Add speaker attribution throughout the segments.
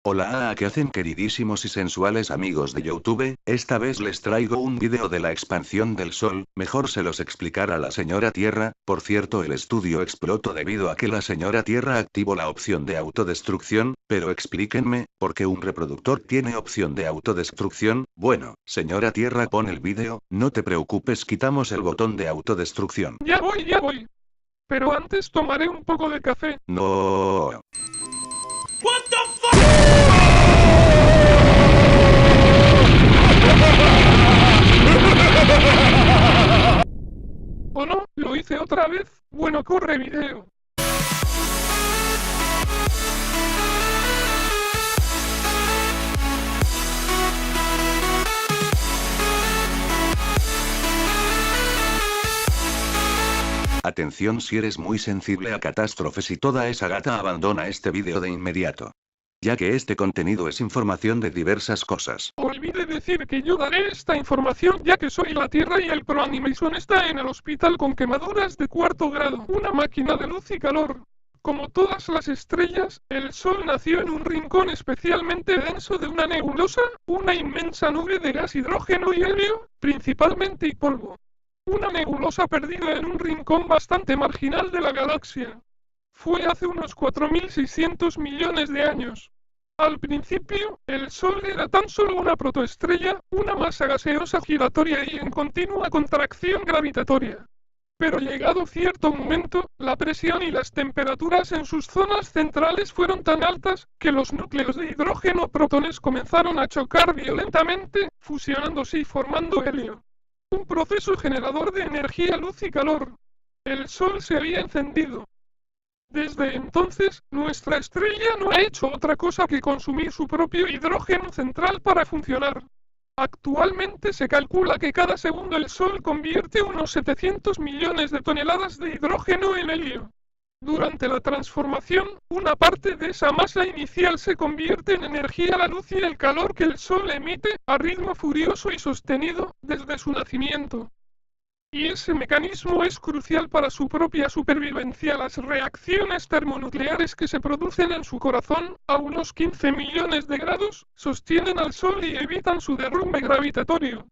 Speaker 1: Hola, ¿qué hacen queridísimos y sensuales amigos de YouTube? Esta vez les traigo un vídeo de la expansión del Sol, mejor se los explicará la señora Tierra. Por cierto, el estudio explotó debido a que la señora Tierra activó la opción de autodestrucción, pero explíquenme, ¿por qué un reproductor tiene opción de autodestrucción? Bueno, señora Tierra, pon el vídeo, no te preocupes, quitamos el botón de autodestrucción.
Speaker 2: Ya voy, ya voy. Pero antes tomaré un poco de café.
Speaker 1: No.
Speaker 2: ¿O no? ¿Lo hice otra vez? Bueno, corre video.
Speaker 1: Atención si eres muy sensible a catástrofes y toda esa gata, abandona este vídeo de inmediato. Ya que este contenido es información de diversas cosas.
Speaker 2: Olvidé decir que yo daré esta información ya que soy la Tierra y el ProAnimason está en el hospital con quemaduras de 4º grado. Una máquina de luz y calor. Como todas las estrellas, el Sol nació en un rincón especialmente denso de una nebulosa, una inmensa nube de gas, hidrógeno y helio, principalmente, y polvo. Una nebulosa perdida en un rincón bastante marginal de la galaxia. Fue hace unos 4.600 millones de años. Al principio, el Sol era tan solo una protoestrella, una masa gaseosa giratoria y en continua contracción gravitatoria. Pero llegado cierto momento, la presión y las temperaturas en sus zonas centrales fueron tan altas, que los núcleos de hidrógeno protones comenzaron a chocar violentamente, fusionándose y formando helio. Un proceso generador de energía, luz y calor. El Sol se había encendido. Desde entonces, nuestra estrella no ha hecho otra cosa que consumir su propio hidrógeno central para funcionar. Actualmente se calcula que cada segundo el Sol convierte unos 700 millones de toneladas de hidrógeno en helio. Durante la transformación, una parte de esa masa inicial se convierte en energía, la luz y el calor que el Sol emite, a ritmo furioso y sostenido, desde su nacimiento. Y ese mecanismo es crucial para su propia supervivencia. Las reacciones termonucleares que se producen en su corazón, a unos 15 millones de grados, sostienen al Sol y evitan su derrumbe gravitatorio.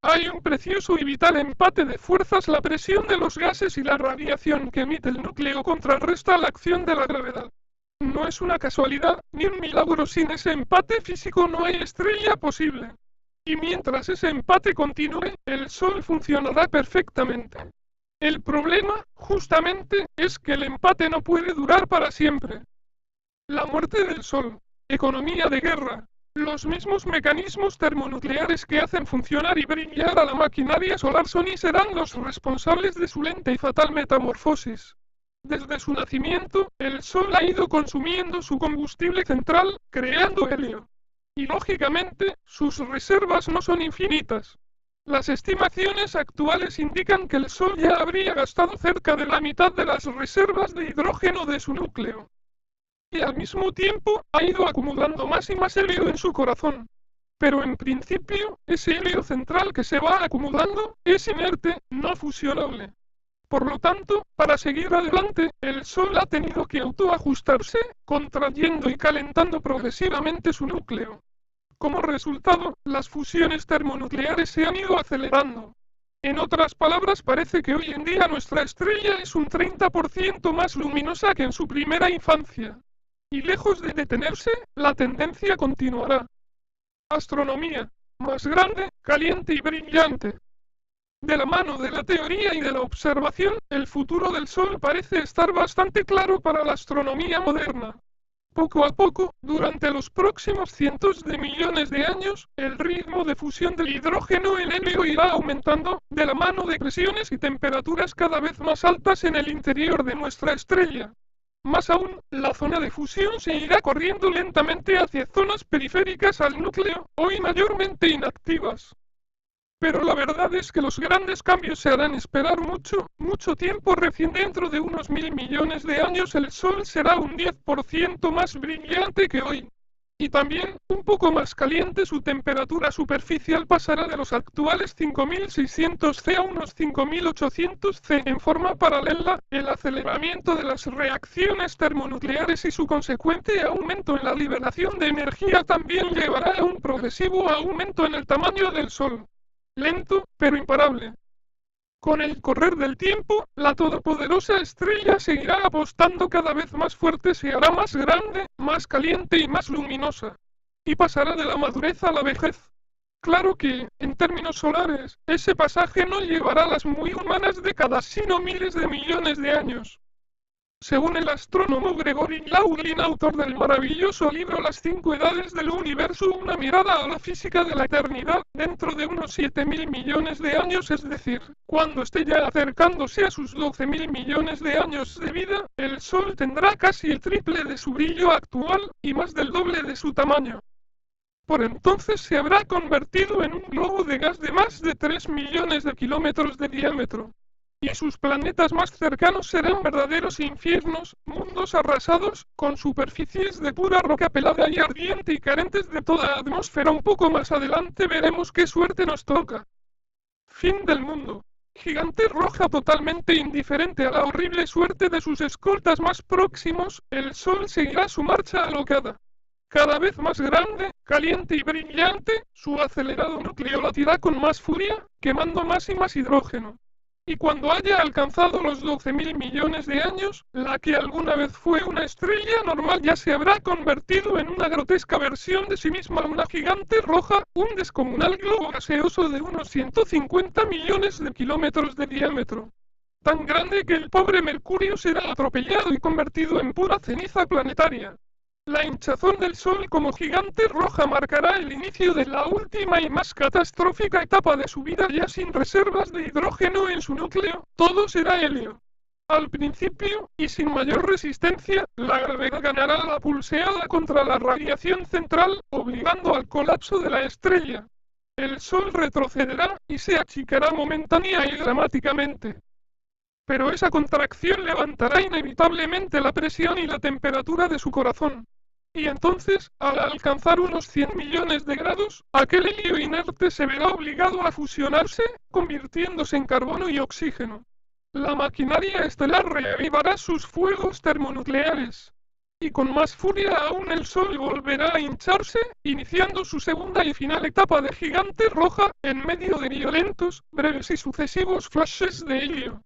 Speaker 2: Hay un precioso y vital empate de fuerzas. La presión de los gases y la radiación que emite el núcleo contrarresta la acción de la gravedad. No es una casualidad, ni un milagro. Sin ese empate físico no hay estrella posible. Y mientras ese empate continúe, el Sol funcionará perfectamente. El problema, justamente, es que el empate no puede durar para siempre. La muerte del Sol, economía de guerra, los mismos mecanismos termonucleares que hacen funcionar y brillar a la maquinaria solar son y serán los responsables de su lenta y fatal metamorfosis. Desde su nacimiento, el Sol ha ido consumiendo su combustible central, creando helio. Y lógicamente, sus reservas no son infinitas. Las estimaciones actuales indican que el Sol ya habría gastado cerca de la mitad de las reservas de hidrógeno de su núcleo. Y al mismo tiempo, ha ido acumulando más y más helio en su corazón. Pero en principio, ese helio central que se va acumulando, es inerte, no fusionable. Por lo tanto, para seguir adelante, el Sol ha tenido que autoajustarse, contrayendo y calentando progresivamente su núcleo. Como resultado, las fusiones termonucleares se han ido acelerando. En otras palabras, parece que hoy en día nuestra estrella es un 30% más luminosa que en su primera infancia. Y lejos de detenerse, la tendencia continuará. Astronomía. Más grande, caliente y brillante. De la mano de la teoría y de la observación, el futuro del Sol parece estar bastante claro para la astronomía moderna. Poco a poco, durante los próximos cientos de millones de años, el ritmo de fusión del hidrógeno en helio irá aumentando, de la mano de presiones y temperaturas cada vez más altas en el interior de nuestra estrella. Más aún, la zona de fusión se irá corriendo lentamente hacia zonas periféricas al núcleo, hoy mayormente inactivas. Pero la verdad es que los grandes cambios se harán esperar mucho, mucho tiempo. Recién dentro de unos 1.000 millones de años el Sol será un 10% más brillante que hoy. Y también, un poco más caliente, su temperatura superficial pasará de los actuales 5600 C a unos 5800 C. En forma paralela, el aceleramiento de las reacciones termonucleares y su consecuente aumento en la liberación de energía también llevará a un progresivo aumento en el tamaño del Sol. Lento, pero imparable. Con el correr del tiempo, la todopoderosa estrella seguirá apostando cada vez más fuerte, se hará más grande, más caliente y más luminosa. Y pasará de la madurez a la vejez. Claro que, en términos solares, ese pasaje no llevará las muy humanas décadas, sino miles de millones de años. Según el astrónomo Gregory Laughlin, autor del maravilloso libro Las 5 edades del universo, una mirada a la física de la eternidad, dentro de unos 7.000 millones de años, es decir, cuando esté ya acercándose a sus 12.000 millones de años de vida, el Sol tendrá casi el triple de su brillo actual, y más del doble de su tamaño. Por entonces se habrá convertido en un globo de gas de más de 3 millones de kilómetros de diámetro. Y sus planetas más cercanos serán verdaderos infiernos, mundos arrasados, con superficies de pura roca pelada y ardiente y carentes de toda atmósfera. Un poco más adelante veremos qué suerte nos toca. Fin del mundo. Gigante roja totalmente indiferente a la horrible suerte de sus escoltas más próximos, el Sol seguirá su marcha alocada. Cada vez más grande, caliente y brillante, su acelerado núcleo latirá con más furia, quemando más y más hidrógeno. Y cuando haya alcanzado los 12.000 millones de años, la que alguna vez fue una estrella normal ya se habrá convertido en una grotesca versión de sí misma, una gigante roja, un descomunal globo gaseoso de unos 150 millones de kilómetros de diámetro. Tan grande que el pobre Mercurio será atropellado y convertido en pura ceniza planetaria. La hinchazón del Sol como gigante roja marcará el inicio de la última y más catastrófica etapa de su vida, ya sin reservas de hidrógeno en su núcleo, todo será helio. Al principio, y sin mayor resistencia, la gravedad ganará la pulseada contra la radiación central, obligando al colapso de la estrella. El Sol retrocederá, y se achicará momentánea y dramáticamente. Pero esa contracción levantará inevitablemente la presión y la temperatura de su corazón. Y entonces, al alcanzar unos 100 millones de grados, aquel helio inerte se verá obligado a fusionarse, convirtiéndose en carbono y oxígeno. La maquinaria estelar reavivará sus fuegos termonucleares. Y con más furia aún el Sol volverá a hincharse, iniciando su segunda y final etapa de gigante roja, en medio de violentos, breves y sucesivos flashes de helio.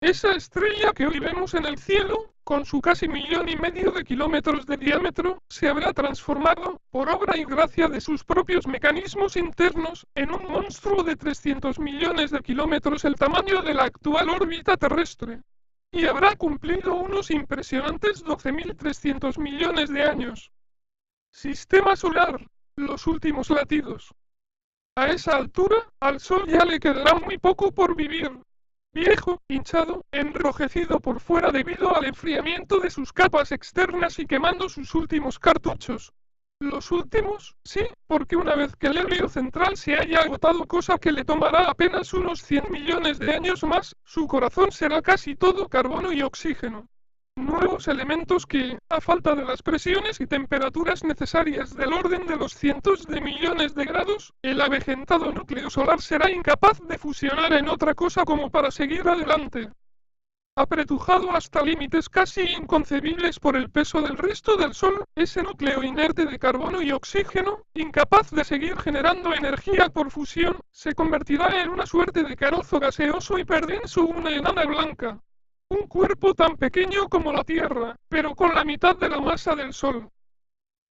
Speaker 2: Esa estrella que hoy vemos en el cielo, con su casi 1,5 millones de kilómetros de diámetro, se habrá transformado, por obra y gracia de sus propios mecanismos internos, en un monstruo de 300 millones de kilómetros, el tamaño de la actual órbita terrestre. Y habrá cumplido unos impresionantes 12.300 millones de años. Sistema solar, los últimos latidos. A esa altura, al Sol ya le quedará muy poco por vivir. Viejo, hinchado, enrojecido por fuera debido al enfriamiento de sus capas externas y quemando sus últimos cartuchos. Los últimos, sí, porque una vez que el helio central se haya agotado, cosa que le tomará apenas unos 100 millones de años más, su corazón será casi todo carbono y oxígeno. Nuevos elementos que, a falta de las presiones y temperaturas necesarias del orden de los cientos de millones de grados, el avejentado núcleo solar será incapaz de fusionar en otra cosa como para seguir adelante. Apretujado hasta límites casi inconcebibles por el peso del resto del Sol, ese núcleo inerte de carbono y oxígeno, incapaz de seguir generando energía por fusión, se convertirá en una suerte de carozo gaseoso hiperdenso, una enana blanca. Un cuerpo tan pequeño como la Tierra, pero con la mitad de la masa del Sol.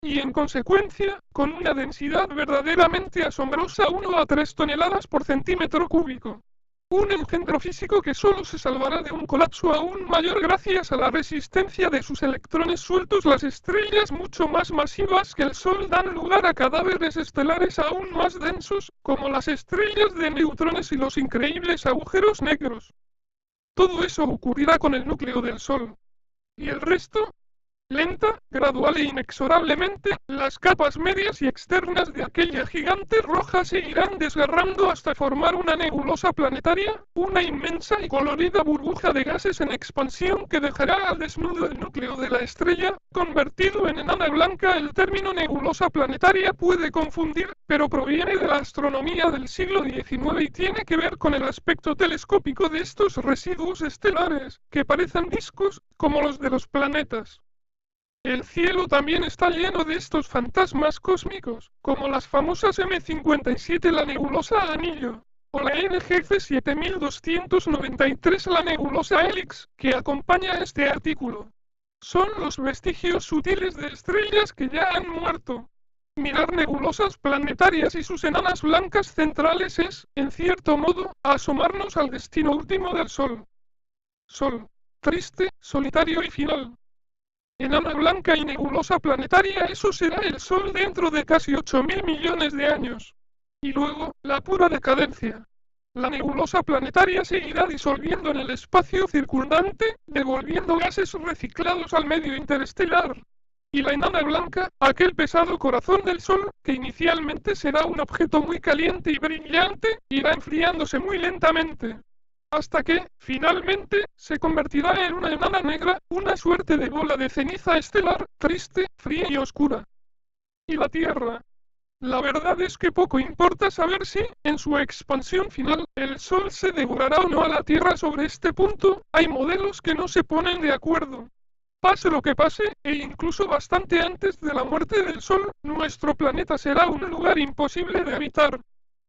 Speaker 2: Y en consecuencia, con una densidad verdaderamente asombrosa, 1 a 3 toneladas por centímetro cúbico. Un engendro físico que solo se salvará de un colapso aún mayor gracias a la resistencia de sus electrones sueltos. Las estrellas mucho más masivas que el Sol dan lugar a cadáveres estelares aún más densos, como las estrellas de neutrones y los increíbles agujeros negros. Todo eso ocurrirá con el núcleo del Sol. ¿Y el resto? Lenta, gradual e inexorablemente, las capas medias y externas de aquella gigante roja se irán desgarrando hasta formar una nebulosa planetaria, una inmensa y colorida burbuja de gases en expansión que dejará al desnudo el núcleo de la estrella, convertido en enana blanca. El término nebulosa planetaria puede confundir, pero proviene de la astronomía del siglo XIX y tiene que ver con el aspecto telescópico de estos residuos estelares, que parecen discos, como los de los planetas. El cielo también está lleno de estos fantasmas cósmicos, como las famosas M57, la nebulosa Anillo, o la NGC 7293, la nebulosa Helix, que acompaña este artículo. Son los vestigios sutiles de estrellas que ya han muerto. Mirar nebulosas planetarias y sus enanas blancas centrales es, en cierto modo, asomarnos al destino último del Sol. Sol. Triste, solitario y final. Enana blanca y nebulosa planetaria, eso será el Sol dentro de casi 8.000 millones de años. Y luego, la pura decadencia. La nebulosa planetaria se irá disolviendo en el espacio circundante, devolviendo gases reciclados al medio interestelar. Y la enana blanca, aquel pesado corazón del Sol, que inicialmente será un objeto muy caliente y brillante, irá enfriándose muy lentamente. Hasta que, finalmente, se convertirá en una enana negra, una suerte de bola de ceniza estelar, triste, fría y oscura. Y la Tierra. La verdad es que poco importa saber si, en su expansión final, el Sol se devorará o no a la Tierra. Sobre este punto, hay modelos que no se ponen de acuerdo. Pase lo que pase, e incluso bastante antes de la muerte del Sol, nuestro planeta será un lugar imposible de habitar.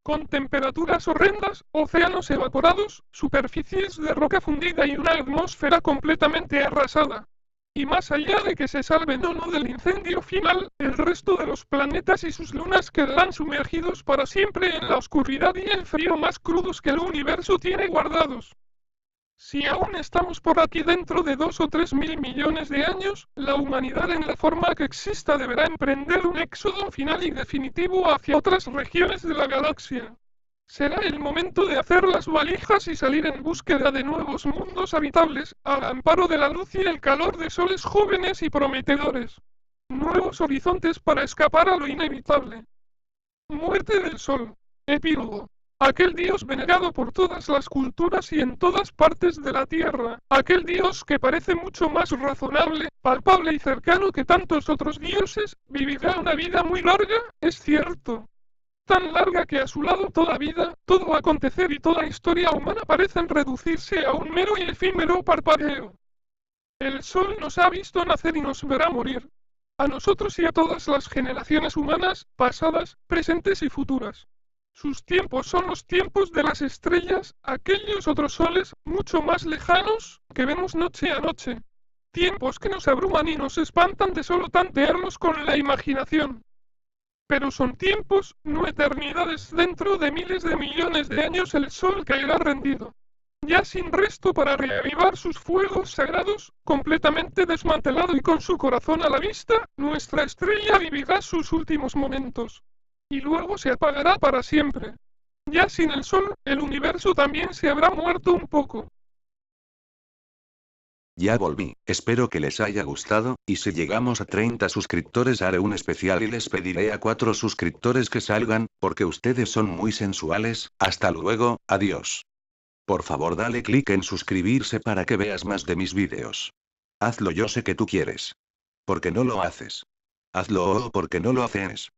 Speaker 2: Con temperaturas horrendas, océanos evaporados, superficies de roca fundida y una atmósfera completamente arrasada. Y más allá de que se salven o no del incendio final, el resto de los planetas y sus lunas quedarán sumergidos para siempre en la oscuridad y el frío más crudos que el universo tiene guardados. Si aún estamos por aquí dentro de 2 o 3 mil millones de años, la humanidad en la forma que exista deberá emprender un éxodo final y definitivo hacia otras regiones de la galaxia. Será el momento de hacer las valijas y salir en búsqueda de nuevos mundos habitables, al amparo de la luz y el calor de soles jóvenes y prometedores. Nuevos horizontes para escapar a lo inevitable. Muerte del Sol. Epílogo. Aquel Dios venerado por todas las culturas y en todas partes de la tierra, aquel Dios que parece mucho más razonable, palpable y cercano que tantos otros dioses, vivirá una vida muy larga, es cierto. Tan larga que a su lado toda vida, todo acontecer y toda historia humana parecen reducirse a un mero y efímero parpadeo. El Sol nos ha visto nacer y nos verá morir. A nosotros y a todas las generaciones humanas, pasadas, presentes y futuras. Sus tiempos son los tiempos de las estrellas, aquellos otros soles, mucho más lejanos, que vemos noche a noche. Tiempos que nos abruman y nos espantan de solo tantearlos con la imaginación. Pero son tiempos, no eternidades. Dentro de miles de millones de años el Sol caerá rendido. Ya sin resto para reavivar sus fuegos sagrados, completamente desmantelado y con su corazón a la vista, nuestra estrella vivirá sus últimos momentos. Y luego se apagará para siempre. Ya sin el Sol, el universo también se habrá muerto un poco.
Speaker 1: Ya volví, espero que les haya gustado, y si llegamos a 30 suscriptores haré un especial y les pediré a 4 suscriptores que salgan, porque ustedes son muy sensuales. Hasta luego, adiós. Por favor dale clic en suscribirse para que veas más de mis vídeos. Hazlo, yo sé que tú quieres. ¿Por qué no lo haces? Hazlo porque no lo haces.